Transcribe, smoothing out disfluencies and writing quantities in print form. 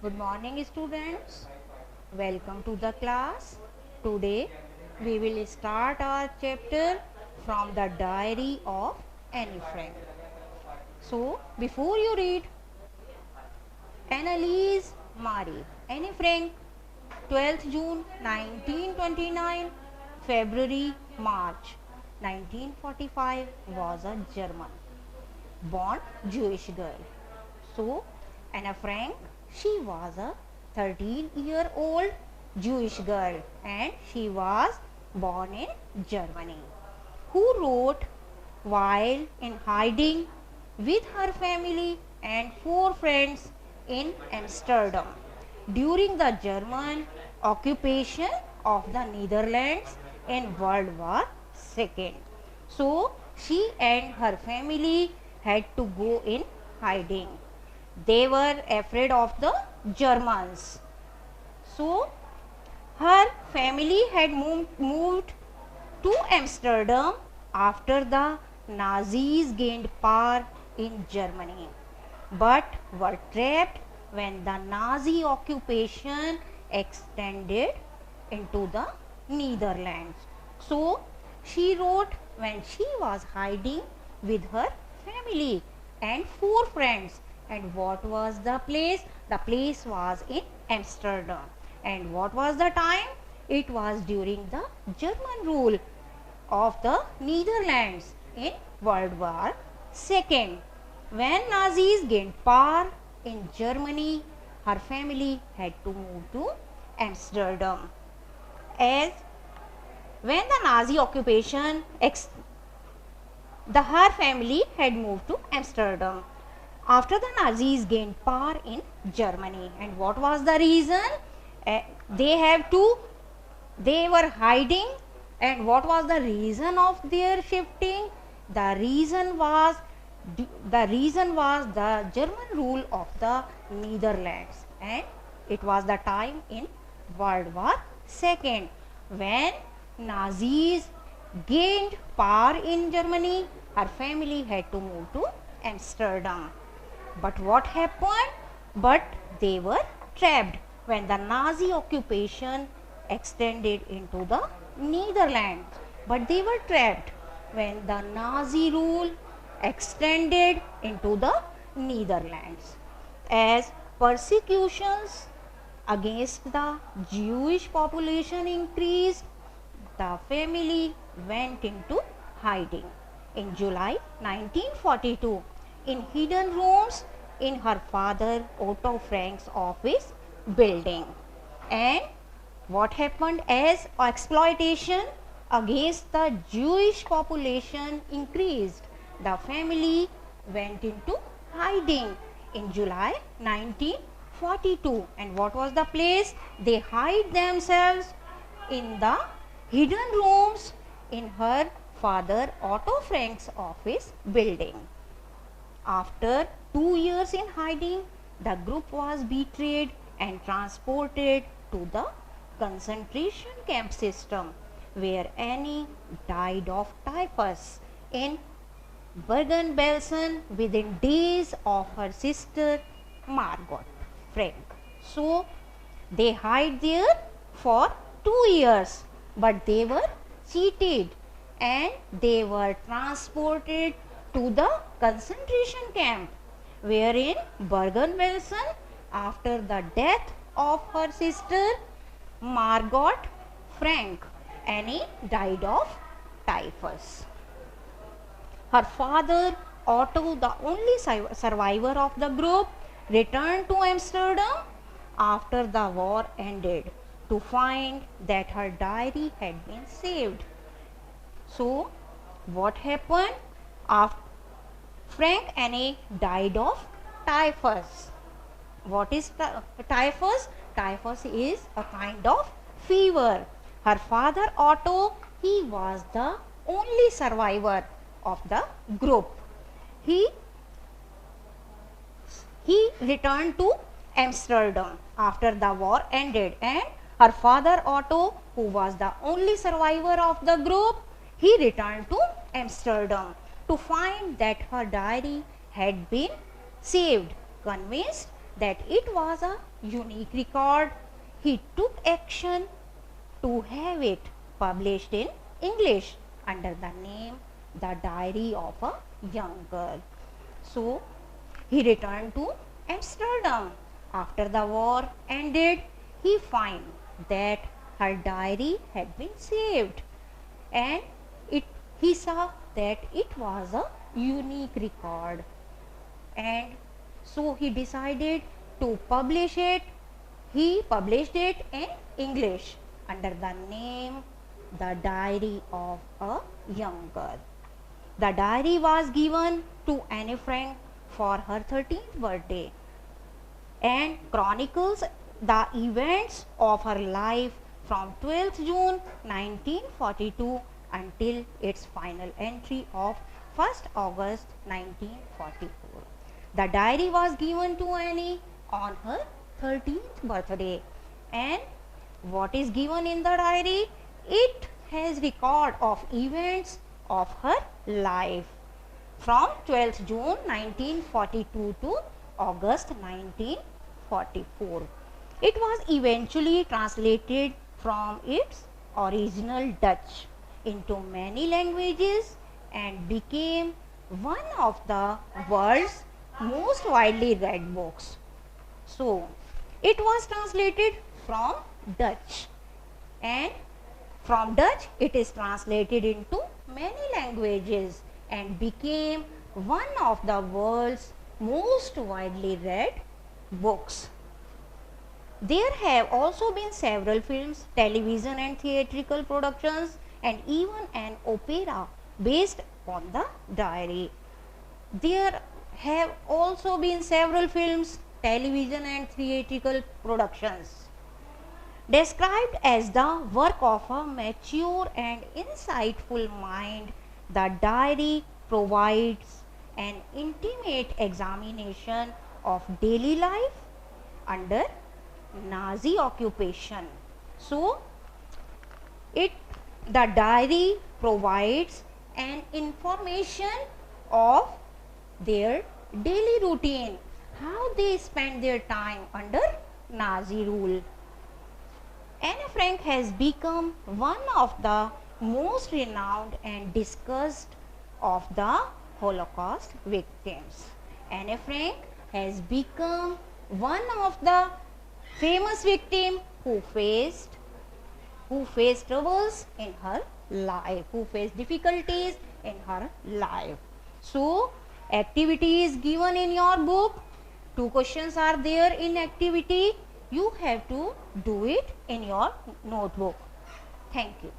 Good morning, students. Welcome to the class. Today we will start our chapter from the diary of Anne Frank. So, before you read, Annalise Marie, Anne Frank, 12th June 1929, February March 1945 was a German born Jewish girl. So, Anna Frank, she was a 13-year-old Jewish girl and she was born in Germany, who wrote while in hiding with her family and four friends in Amsterdam during the German occupation of the Netherlands in World War II. So, she and her family had to go in hiding. They were afraid of the Germans. So, her family had moved to Amsterdam after the Nazis gained power in Germany, but were trapped when the Nazi occupation extended into the Netherlands. So, she wrote when she was hiding with her family and four friends. And what was the place? The place was in Amsterdam. And what was the time? It was during the German rule of the Netherlands in World War II. When Nazis gained power in Germany, her family had to move to Amsterdam. As when the Nazi occupation her family had moved to Amsterdam after the Nazis gained power in Germany. And what was the reason? They were hiding. And what was the reason of their shifting? The reason was the German rule of the Netherlands, and it was the time in World War II when Nazis gained power in Germany. Her family had to move to Amsterdam. But what happened? But they were trapped when the Nazi occupation extended into the Netherlands. But they were trapped when the Nazi rule extended into the Netherlands. As persecutions against the Jewish population increased, the family went into hiding. In July 1942, in hidden rooms in her father Otto Frank's office building. And what happened? As exploitation against the Jewish population increased, the family went into hiding in July 1942. And what was the place? They hid themselves in the hidden rooms in her father Otto Frank's office building. After 2 years in hiding, the group was betrayed and transported to the concentration camp system, where Annie died of typhus in Bergen-Belsen within days of her sister Margot Frank. So, they hid there for 2 years, but they were cheated and they were transported to the concentration camp, where in Bergen-Belsen, after the death of her sister Margot Frank, Annie died of typhus. Her father Otto, the only survivor of the group, returned to Amsterdam after the war ended to find that her diary had been saved. So, what happened? After Frank Annie died of typhus. What is typhus? Typhus is a kind of fever. Her father Otto, he was the only survivor of the group. He returned to Amsterdam after the war ended, and her father Otto, who was the only survivor of the group, he returned to Amsterdam to find that her diary had been saved. Convinced, that it was a unique record, he took action to have it published in English under the name The Diary of a Young Girl. So, he returned to Amsterdam. After the war ended, he found that her diary had been saved, and he saw that it was a unique record, and so he decided to publish it. He published it in English under the name The Diary of a Young Girl. The diary was given to Anne Frank for her 13th birthday and chronicles the events of her life from 12th June 1942 until its final entry of 1st August 1944. The diary was given to Annie on her 13th birthday, and what is given in the diary? It has record of events of her life from 12th June 1942 to August 1944. It was eventually translated from its original Dutch into many languages and became one of the world's most widely read books. So, it was translated from Dutch, and from Dutch it is translated into many languages and became one of the world's most widely read books. There have also been several films, television and theatrical productions, and even an opera based on the diary. There have also been several films, television and theatrical productions. Described as the work of a mature and insightful mind, the diary provides an intimate examination of daily life under Nazi occupation. So, the diary provides an information of their daily routine, how they spend their time under Nazi rule. Anne Frank has become one of the most renowned and discussed of the Holocaust victims. Anne Frank has become one of the famous victims who faced troubles in her life, who faced difficulties in her life. So, activity is given in your book. 2 questions are there in activity. You have to do it in your notebook. Thank you.